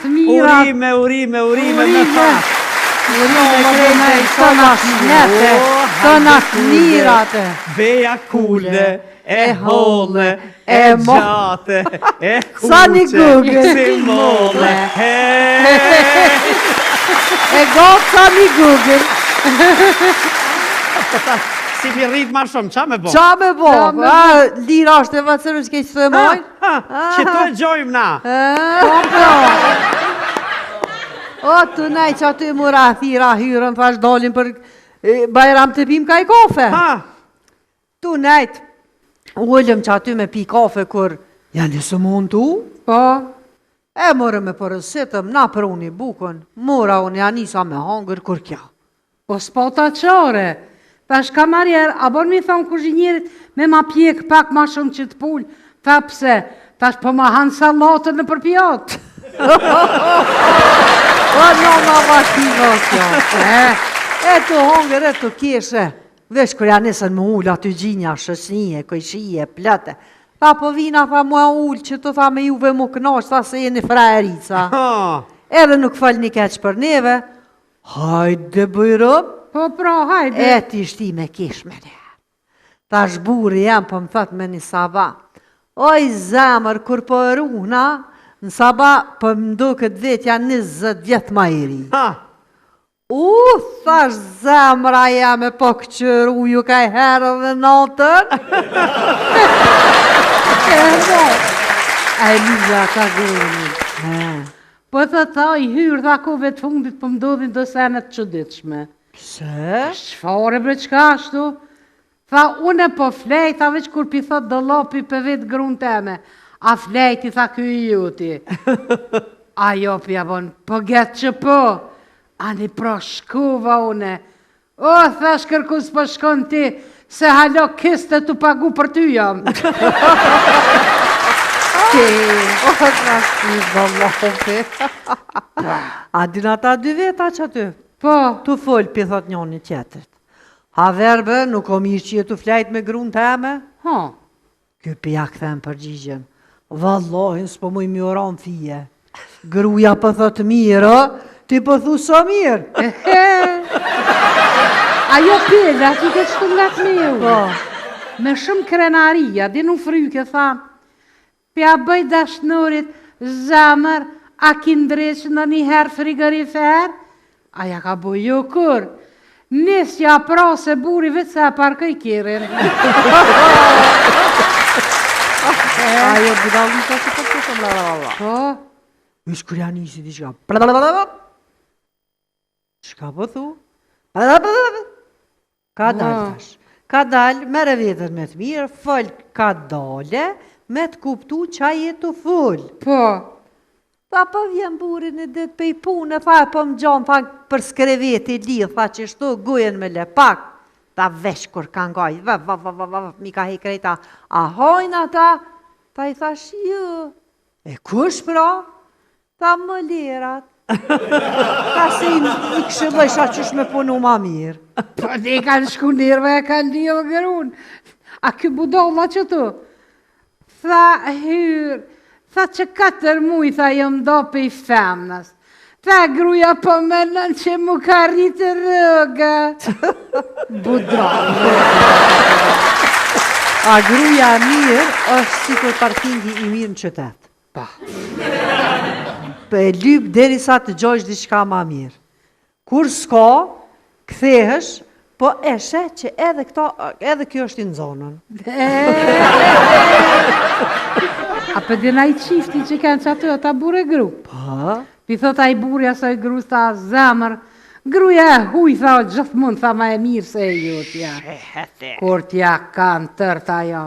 të mira. Urime, me fat. Tonat mirate. Beja kule, e holle, e gjate, e kuqe, Sa një Google. si molle. E gotë sa një Google. Si mi rrit ma shumë, qa me bo? Qa me bo? Lira është e vëcërës ke që të e mojnë? Që të e gjojmë na. O, të nej që aty mura thira hyrën, thash dolin për bajram të pim kaj kafe. Tu nejt, ullëm që aty me pi kafe kur janë së mund tu? Po. E mërë me përësitëm, na për unë i bukën, mura unë janë isa me hangër kur kja. Po s'po ta qare, tash kamarjer, a bon mi thonë kuzhinjerit me ma pjek pak ma shumë që të pull, ta pse, tash po ma hanë salatën në përpjot. O, no, ma vashtivo kjo. E të hongër, e të keshe. Vesh kër janë nesën më ullë aty gjinja, shësnije, këjshije, plëte. Tha po vina, tha mua ullë që të tha me juve më kënash, tha se jeni frajerica. Edhe nuk fal një keq për neve. Hajde bëjrëm. Po pra, hajde. E ti shti me kesh me ne. Ta shburi jam për më thët me një saba. Oj zemër, kur po runa, në saba për më do këtë vet janë 20 vjetë ma i ri. Thash zemra jam e po këqër uju kaj herë dhe natën. A e mija ka gërëni. Po të ta i hyrë dhe akove të fundit për mdodhin do senet qëditshme. Pse? Shfare bre qka ashtu? Tha une po flejt, tha veç kur pi thot do lopi për vetë grunë teme. A flejti tha kjo i juti. Ajo pja bon, po getë që po. Ani pro shkuva une. O, thash kërkus po shkon ti, se halo kiste të pagu për ty jam. O, të nashti, bëllofi. A dina ta 2 veta që aty? Po. Tu fol, pi thot njën një tjetërt. Ha verbe, nuk o mirë që jetu flejt me grunë teme? Kjo pi ja këthem përgjigjen. Vallohin, s'po mu i mjoron fije. Gruja për thot mirë, ti për thu së mirë. Ajo pille, ati ke qëtu nga të mirë. Me shumë krenaria, din u fryke, tha, pja bëj dashnurit, zamër, a ki ndreq në një herë frigorifer? Aja ka bëj jo kur. Nisja pra se buri vetë se a parkoj kirin. Ajo budalika që për të shumë lalala. Po? Ish kur janë isi di shka. Shka po thu? Ka dal tash. Ka dal, mere vetër me të mirë, fol ka dale, me të kuptu qa jetu full. Po. Tha po vjen burin e dit pe i punë, tha po më gjonë, tha për skreveti lidh, tha që shtu gujen me lepak. Tha vesh kur kanë gaj, mi ka hekrejta, a hojnë ata? Tha i thash ju, e kush pra? Tha më lirat. Tha se i këshëllësha qësh me punu ma mirë. Po di kanë shku nirve e kanë lidhë gërun. A kjo budolla që tu? Tha hyrë, tha që 4 muj, tha jëm do pe i femnës. Tha gruja po menën që mu ka rritë rëgë. Budolla. A gruja mirë është si kur parkingi i mirë në qytet. Pa. Për e lypë deri sa të gjojsh diçka ma mirë. Kur s'ka, kthehesh, po eshe që edhe kjo është i në zonën. A për dina i qifti që kanë që aty, ta bure gru. Pa? Pi thot a i burja sa i gru, tha zemër, gruja e huj, tha gjithmon, tha ma e mirë se e jutja. Kur t'ja kanë tërt ajo.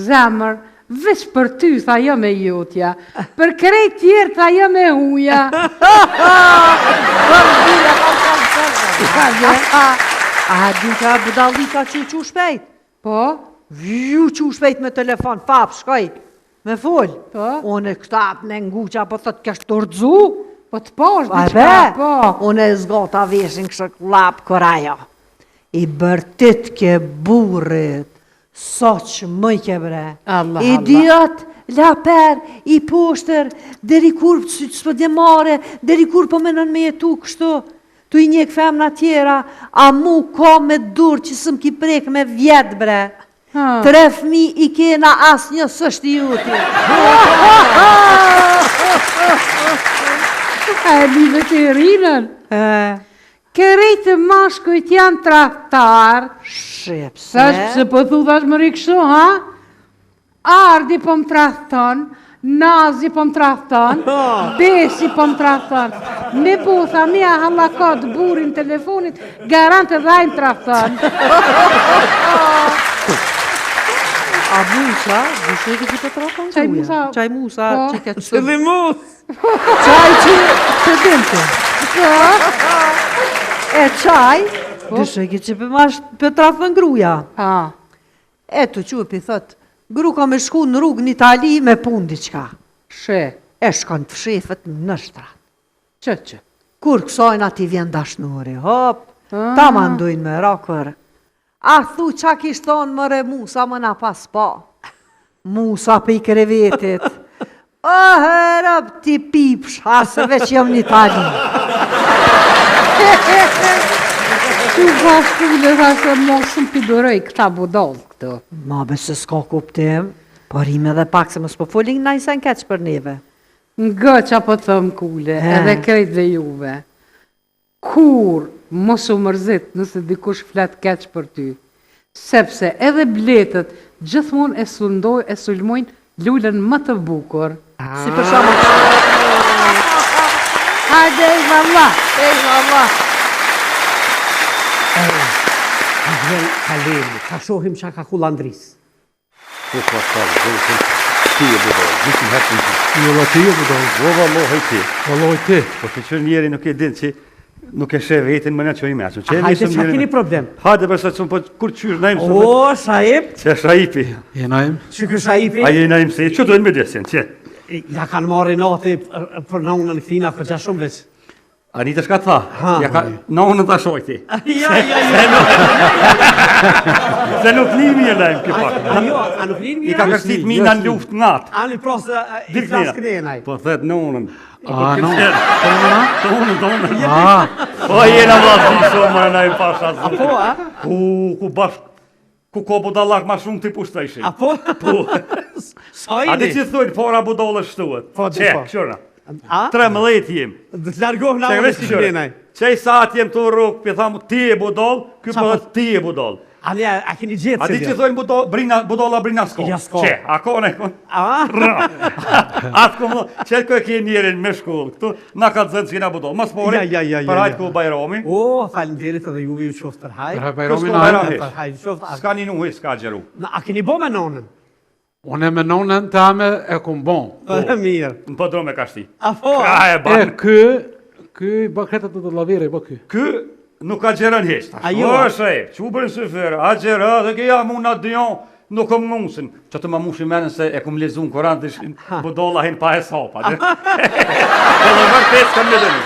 Zemër, veç për ty, tha jo me jutja. Për krejt tjerë, tha jo me huja. A din që a budallika që u shpejt? Po? Vju që u shpejt me telefon, fap, shkoj, me full. Po? Unë e këtap në nguqa, po thët kështë të rëdzu. Po të posh, diqka, po. Unë e zgota veshin kështë klap këraja. I bërtit ke burit, Sa që mëjke bre. Allah, Idiot, laper, I poshtër, deri kur s'po dhe mare, deri kur po menon me jetu kështu. Tu I njek femna tjera, a mu ka me dur që sëm ki prek me vjet bre. 3 fmi I kena as një sështë I juti. E live të rinën. Kërejtë mashkujt janë traktar. Shepse. Se po thu më rikështu, ha? Ardi po më trakton, Nazi po më trakton, Besi po më trakton. Me po tha mia hallakot burin telefonit, garant edhe ajnë trakton. A Musa, dushe që ti po trakton Qaj Musa? Qaj Musa, që ke Se dhe mus! Qaj që të dinte. E qaj, dushe që për mash për trakton gruja. E të qupi, thot, gru ka me shku në rrugë në Itali me pun diqka. She, E shkon të fshefet në shtrat. që? Kur kësojnë ati vjen dashnuri, hop, ta mandujnë me rakër. A thu qa kishtë thonë mëre Musa më na pas pa. Musa për I krevetit. O herëp ti pipsh, asë veç jam në Itali. Që bashku dhe thasë mosëm piduroj këta budol këtu. Ma besë s'ka kuptim, por ime dhe pak se mos po folin na I sen keq për neve. Nga qa po të thëmë kule, edhe krejt dhe juve. Kur mos u mërzit nëse dikush flet keq për ty, sepse edhe bletët gjithmonë e sulmojnë lullën më të bukur. Si për shumë. Hajde e valla! Kalemi, ka shohim qa ka kullandris. Po, ti e budol, vitin hapën ti. Jo, la ti e budol. Jo, vallohaj ti. Valoj ti. Po që që njeri nuk e din që nuk e shë vetin më në që I meqëm. Hajde që keni problem? Hajde përsa që po kur qysh najmë së O, Shaip? që Shaipi. Jena im? Që kë Shaipi? A je najmë se, që dojnë me desin, që? Ja kanë marri nati për nëunën këtina për qa shumë veç. Anita shka tha, ja ka nëunën ta shojti. Ja. Se nuk nimi e najmë kjo pak. A nuk linë I ka kërtit mina në luft natë. Ani prosë I flasë këdenaj. Po thet nëunën. A, no. Tonën. A, O jena vlasë shumë më najmë pasha zë. Po, a? Ku bashk, ku ko budallak ma shumë të pushtëshin. A po? Po. Sa A di ini? që thujnë pora budallë shtuat? Po, di Qe, po. këshurna. A? 13 jem. Dhe të largohë Qe nëunën veç së këshurna. këdenaj. Qej sa atë jem të rrugë, për thamë ti e budall, kjo Qa për po? dhe ti e budall. Ani, a keni gjithë A di që thujnë budalla brina s'ko? Ja, s'ko. Qe, a kone kon? A? Atë ku më, qe kë ke njerin me shkollë këtu, na ka të zënë që kina budall. Mas pori, Ja. për hajtë ku bajromi, O, falimderit edhe juve ju qoftë për hajë. për Bajromin Kusko a Bajram? im? Për hajë qoftë. s'ka një nuhi, s'ka gjeru. A keni bo me nëunën? Unë me nonën tame e kum bon. Mirë. Në pëdro me ka shti. A po? Ka e E banë. ky bakretat të lavere, bë ky. Ky nuk ka gjeran heq. A jo? O, shef, që u bërën sëfërë, a gjera, dhe ke ja mu në dion, nuk kom mundësin. Që të ma mushi menën se e kom lezu në Koran të ishin budolla hin pa e sapa. Dhe dhe vërtet s'kam me dëni.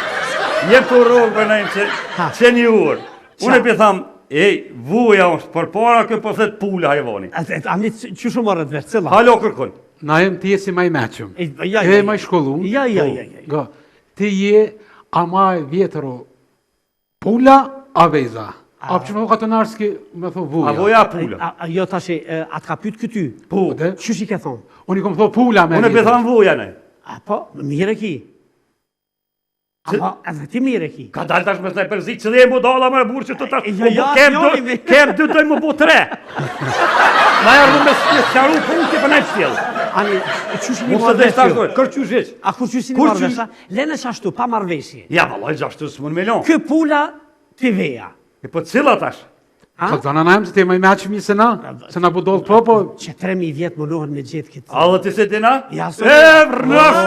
Jem të rogë për nëjmë që një urë. Unë e për thamë, vuja është, për para kjo për thet pula hajvoni. Ani, që shumë orët veç, cëlla? Halo kërkun. Na jem ti je si ma I meqëm. Ja. E ma I shkollu. Ja. Go. Ti je ama e vjetëro pula a vejza. A për që më ka të narski me thë A vuja. voja pula. Jo, tashi, atë ka pytë këty. Po. Dhe? Qysh I ke thonë? Unë I kom thë pula me Unë e për thamë vuja ne. A po, mire ki. Ama, edhe ti mire ki. Ka dalë tash me thaj përzi që dhe e budalla më e burë që të tash. Ja, njoni. Kem dy dojnë më bu 3. Na jarë më me qaru punkti për nejtë stjelë. Ani, qysh I Mos të marrë dhe shtarë vesjo? dojë, kërë qysh heq. A kur qysh I Kur marrë qysh? vesha? Lene qashtu, pa marrëveshje. Ja, valoj, gjashtu së mund milion. Kë pula ti veja. E po cila tash? Po të zana najmë se ti ma I meqëm I se na budol po. Që 3000 vjetë më nohen me gjithë këtë. A dhe ti se dina? Ja, E, vrnash!